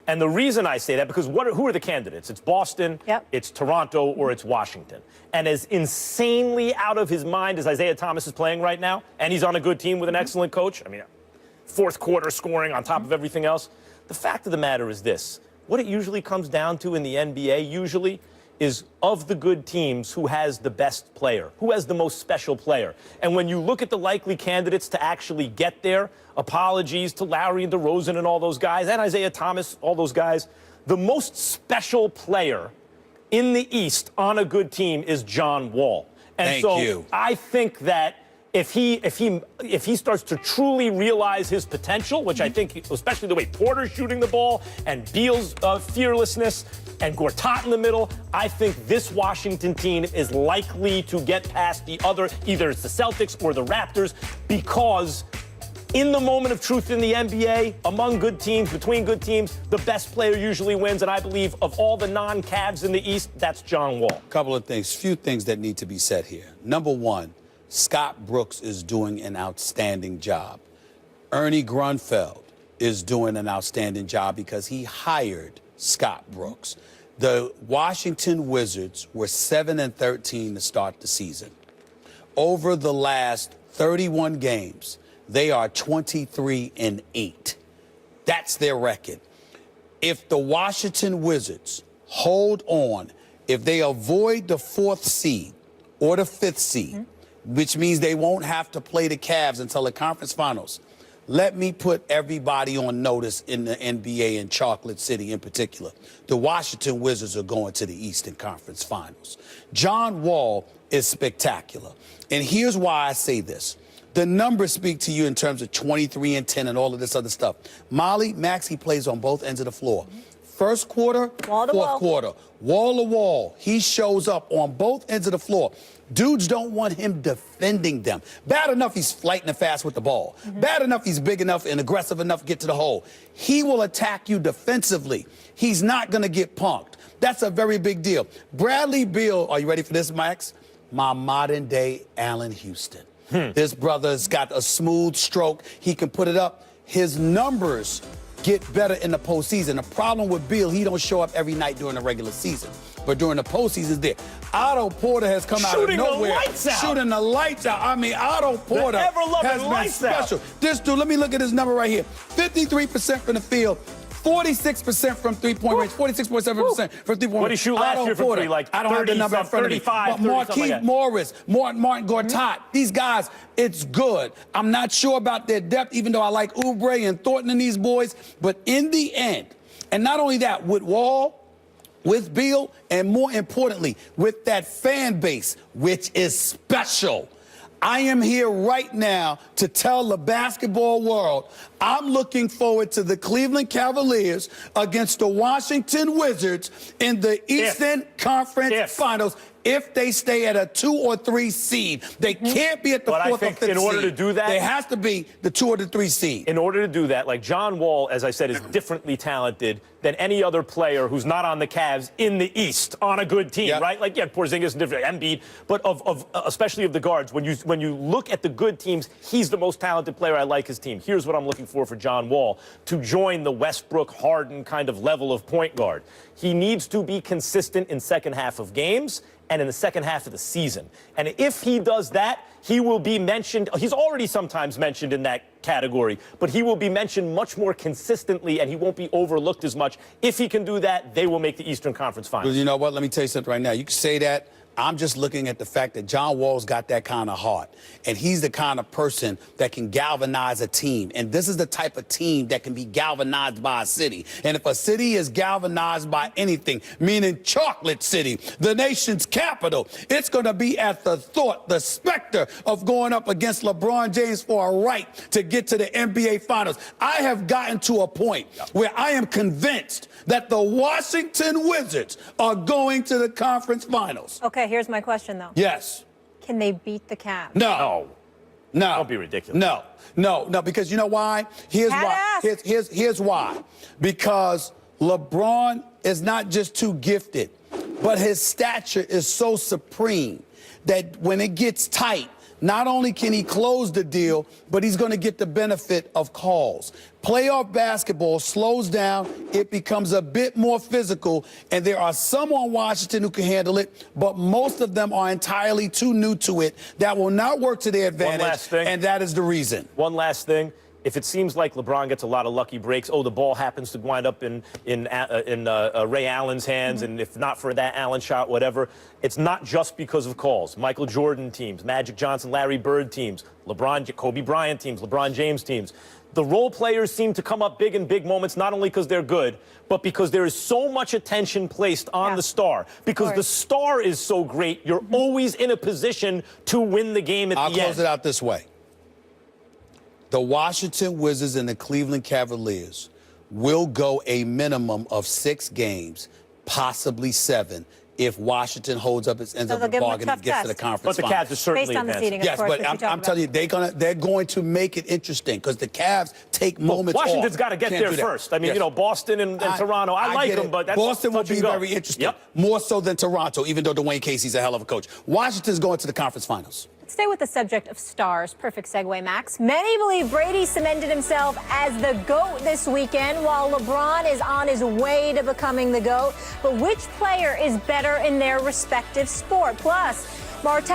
And the reason I say that, because who are the candidates? It's Boston, it's Toronto, or it's Washington. And as insanely out of his mind as Isaiah Thomas is playing right now, and he's on a good team with an excellent coach, I mean, fourth quarter scoring on top of everything else, the fact of the matter is this. What it usually comes down to in the NBA usually is, of the good teams, who has the best player, who has the most special player. And when you look at the likely candidates to actually get there, apologies to Lowry and DeRozan and all those guys, and Isaiah Thomas, all those guys, the most special player in the East on a good team is John Wall. And so I think that if he starts to truly realize his potential, which I think, especially the way Porter's shooting the ball and Beal's fearlessness and Gortat in the middle, I think this Washington team is likely to get past the other, either it's the Celtics or the Raptors, because in the moment of truth in the NBA, among good teams, between good teams, the best player usually wins. And I believe of all the non-Cavs in the East, that's John Wall. Couple of things, few things that need to be said here. Number one, Scott Brooks is doing an outstanding job. Ernie Grunfeld is doing an outstanding job because he hired Scott Brooks. The Washington Wizards were 7-13 to start the season. Over the last 31 games, they are 23-8. That's their record. If the Washington Wizards hold on, if they avoid the 4th seed or the 5th seed, which means they won't have to play the Cavs until the conference finals, let me put everybody on notice in the NBA and Chocolate City in particular. The Washington Wizards are going to the Eastern Conference Finals. John Wall is spectacular. And here's why I say this. The numbers speak to you in terms of 23-10 and all of this other stuff. Molly, Max, he plays on both ends of the floor. First quarter, fourth quarter, wall to wall. He shows up on both ends of the floor. Dudes don't want him defending them. Bad enough he's lightning fast with the ball. Bad enough he's big enough and aggressive enough to get to the hole. He will attack you defensively. He's not going to get punked. That's a very big deal. Bradley Beal, are you ready for this, Max? My modern-day Allen Houston. This brother's got a smooth stroke. He can put it up. His numbers get better in the postseason. The problem with Beal, he don't show up every night during the regular season. But during the postseason, there. Otto Porter has come out of nowhere. Shooting the lights out. I mean, Otto Porter has been special. This dude, let me look at his number right here. 53% from the field. 46% from three-point range, 46.7% from three-point range. What did he shoot last year from three? Like I don't have the number in front of me. Marquise Morris, Martin Gortat, these guys, it's good. I'm not sure about their depth, even though I like Oubre and Thornton and these boys. But in the end, and not only that, with Wall, with Beal, and more importantly, with that fan base, which is special. I am here right now to tell the basketball world I'm looking forward to the Cleveland Cavaliers against the Washington Wizards in the Eastern Conference Finals. If they stay at a 2 or 3 seed, they can't be at the 4th or 5th seed. In order to do that, there has to be the 2 or the 3 seed. In order to do that, like John Wall, as I said, is differently talented than any other player who's not on the Cavs in the East on a good team, right? Like, yeah, Porzingis and different, Embiid, but especially of the guards. When you look at the good teams, he's the most talented player. I like his team. Here's what I'm looking for John Wall to join the Westbrook, Harden kind of level of point guard. He needs to be consistent in second half of games and in the second half of the season. And if he does that, he will be mentioned. He's already sometimes mentioned in that category, but he will be mentioned much more consistently, and he won't be overlooked as much. If he can do that, they will make the Eastern Conference Finals. Well, you know what? Let me tell you something right now. You can say that. I'm just looking at the fact that John Wall's got that kind of heart, and he's the kind of person that can galvanize a team. And this is the type of team that can be galvanized by a city. And if a city is galvanized by anything, meaning Chocolate City, the nation's capital, it's going to be at the thought, the specter of going up against LeBron James for a right to get to the NBA Finals. I have gotten to a point where I am convinced that the Washington Wizards are going to the conference finals. Okay, here's my question, though. Yes. Can they beat the Cavs? No. No. Don't be ridiculous. No, because you know why? Here's why. Here's why. Because LeBron is not just too gifted, but his stature is so supreme that when it gets tight, not only can he close the deal, but he's going to get the benefit of calls. Playoff basketball slows down. It becomes a bit more physical, and there are some on Washington who can handle it, but most of them are entirely too new to it. That will not work to their advantage, One last thing. and that is the reason. One last thing. If it seems like LeBron gets a lot of lucky breaks, the ball happens to wind up in Ray Allen's hands, and if not for that Allen shot, whatever, it's not just because of calls. Michael Jordan teams, Magic Johnson, Larry Bird teams, Kobe Bryant teams, LeBron James teams. The role players seem to come up big in big moments, not only because they're good, but because there is so much attention placed on the star. Because the star is so great, you're always in a position to win the game at the end. I'll close it out this way. The Washington Wizards and the Cleveland Cavaliers will go a minimum of 6 games, possibly 7, if Washington holds up its ends of the bargain and gets to the conference finals. But the Cavs are certainly based on the seeding, yes, but I'm telling you, they're going to make it interesting because the Cavs take moments off. Washington's got to get there first. I mean, Boston and Toronto, I like them, but that's Boston will be very interesting, more so than Toronto, even though Dwayne Casey's a hell of a coach. Washington's going to the conference finals. Let's stay with the subject of stars. Perfect segue, Max. Many believe Brady cemented himself as the GOAT this weekend, while LeBron is on his way to becoming the GOAT. But which player is better in their respective sport? Plus, Martell